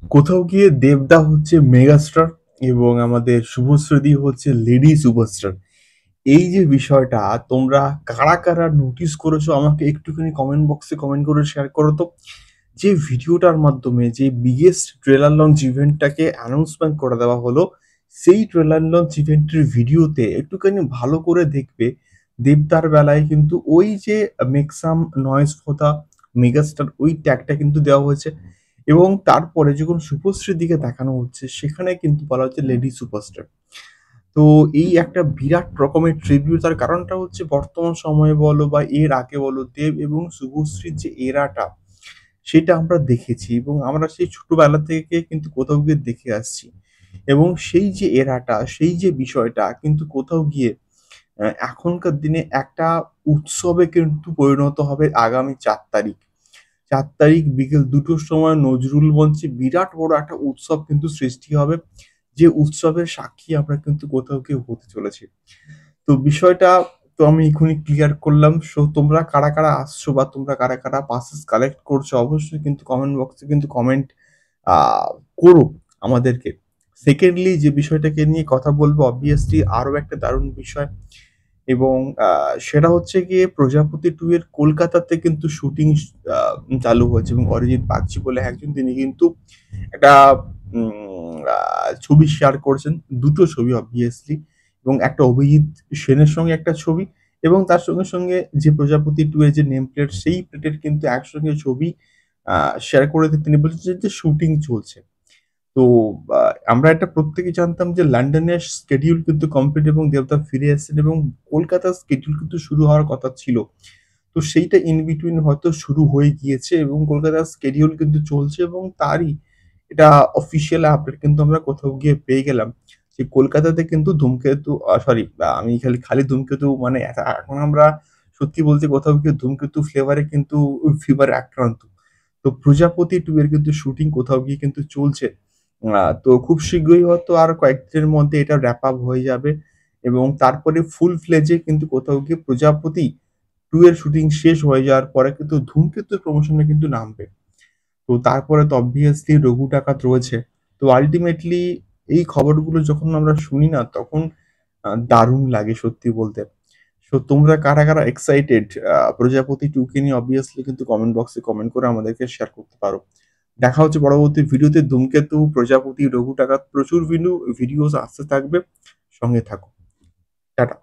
কোথাও গিয়ে দেবদা হচ্ছে মেগাস্টার এবং আমাদের শুভশ্রীদি হচ্ছে লেডি সুপারস্টার। এই যে বিষয়টা তোমরা কারা কারা নোটিস করেছো আমাকে একটুখানি কমেন্ট বক্সে কমেন্ট করে শেয়ার করো তো। যে ভিডিওটার মাধ্যমে যে বিগেস্ট ট্রেলার লঞ্চ ইভেন্টটাকে অ্যানাউন্সমেন্ট করে দেওয়া হলো, সেই ট্রেলার লঞ্চ ইভেন্টের ভিডিওতে একটুখানি ভালো করে দেখবে দেবদার বেলায় কিন্তু ওই যে মেক্সাম নয়েজ ফোতা মেগাস্টার ওই ট্যাগটা কিন্তু দেওয়া হয়েছে এবং তারপরে যখন শুভশ্রীর দিকে দেখানো হচ্ছে সেখানে কিন্তু বলা হচ্ছে লেডি সুপারস্টার। তো এই একটা বিরাট রকমের ট্রিবিউট, তার কারণটা হচ্ছে বর্তমান সময়ে বলো বা এর আগে বলো দেব এবং শুভশ্রীর যে এরাটা সেটা আমরা দেখেছি এবং আমরা সেই ছোটবেলা থেকে কিন্তু কোথাও গিয়ে দেখে আসছি এবং সেই যে এরাটা সেই যে বিষয়টা কিন্তু কোথাও গিয়ে এখনকার দিনে একটা উৎসবে কিন্তু পরিণত হবে আগামী ৪ তারিখ। ৪ তারিখ বিকেল ২টোর সময় নজরুল মঞ্চে বিরাট বড় একটা উৎসব কিন্তু সৃষ্টি হবে। যে উৎসবের সাক্ষী আমরা কিন্তু কোথাও গিয়ে হতে চলেছি। তো বিষয়টা তো আমি এক্ষুনি ক্লিয়ার করলাম। সো তোমরা কারা কারা আসছো বা তোমরা কারা কারা পাসেস কালেক্ট করছো অবশ্যই কিন্তু কমেন্ট বক্সে কিন্তু কমেন্ট আ করো আমাদেরকে। সেকেন্ডলি যে বিষয়টাকে নিয়ে কথা বলবো অবভিয়াসলি আরো একটা দারুণ বিষয় এবং আ সেটা হচ্ছে গিয়ে 'প্রজাপতি 2' এর কলকাতাতে কিন্তু শুটিং আ চালু হয়েছে এবং অরিজিৎ বাগচি বলে একজন তিনি কিন্তু একটা ছবি শেয়ার করেছেন। ২ টো ছবি অবভিয়াসলি এবং একটা অভিজিৎ সেনের সঙ্গে একটা ছবি এবং তার সঙ্গে যে 'প্রজাপতি 2' এর যে নেম প্লেট সেই প্লেটের কিন্তু একসঙ্গে ছবি আ শেয়ার করে তিনি বলছেন যে শুটিং চলছে। তো আ আমরা এটা প্রত্যেকেই জানতাম যে লন্ডনের schedule কিন্তু কমপ্লিট এবং দেবদা ফিরে এসেছেন এবং কলকাতার schedule কিন্তু শুরু হওয়ার কথা ছিল। তো সেইটা in between হয়তো শুরু হয়ে গিয়েছে এবং কলকাতার schedule কিন্তু চলছে এবং তারই এটা অফিসিয়াল আপডেট কিন্তু আমরা কোথাও গিয়ে পেয়ে গেলাম। যে কলকাতাতে কিন্তু ধূমকেতু সরি আমি খালি ধূমকেতু মানে এখন আমরা সত্যি বলতে কোথাও গিয়ে ধূমকেতু ফ্লেভারে কিন্তু ফিভারে আক্রান্ত। তো 'প্রজাপতি 2' এর কিন্তু শুটিং কোথাও গিয়ে কিন্তু চলছে। তো খুব শীঘ্রই হয়তো আর কয়েকদিনের মধ্যে এটা র‍্যাপ আপ হয়ে যাবে এবং তারপরে ফুল ফ্লেজে কিন্তু কোথাও গিয়ে 'প্রজাপতি 2' এর শুটিং শেষ হয়ে যাওয়ার পরে কিন্তু 'ধূমকেতুর' প্রমোশন এ কিন্তু নামবে। তো তারপরে তো অবভিয়াসলি 'রঘু ডাকাত' রয়েছে। তো আল্টিমেটলি এই খবরগুলো যখন আমরা শুনি না তখন দারুণ লাগে সত্যি বলতে। সো তোমরা কারা কারা এক্সাইটেড 'প্রজাপতি 2' কে নিয়ে অবভিয়াসলি কিন্তু কমেন্ট বক্সে কমেন্ট করে আমাদেরকে শেয়ার করতে পারো। দেখা হচ্ছে পরবর্তী ভিডিওতে 'ধূমকেতু', 'প্রজাপতি', 'রঘু ডাকাত' প্রচুর ভিডিওস আসতে থাকবে। সঙ্গে থাকো। টাটা।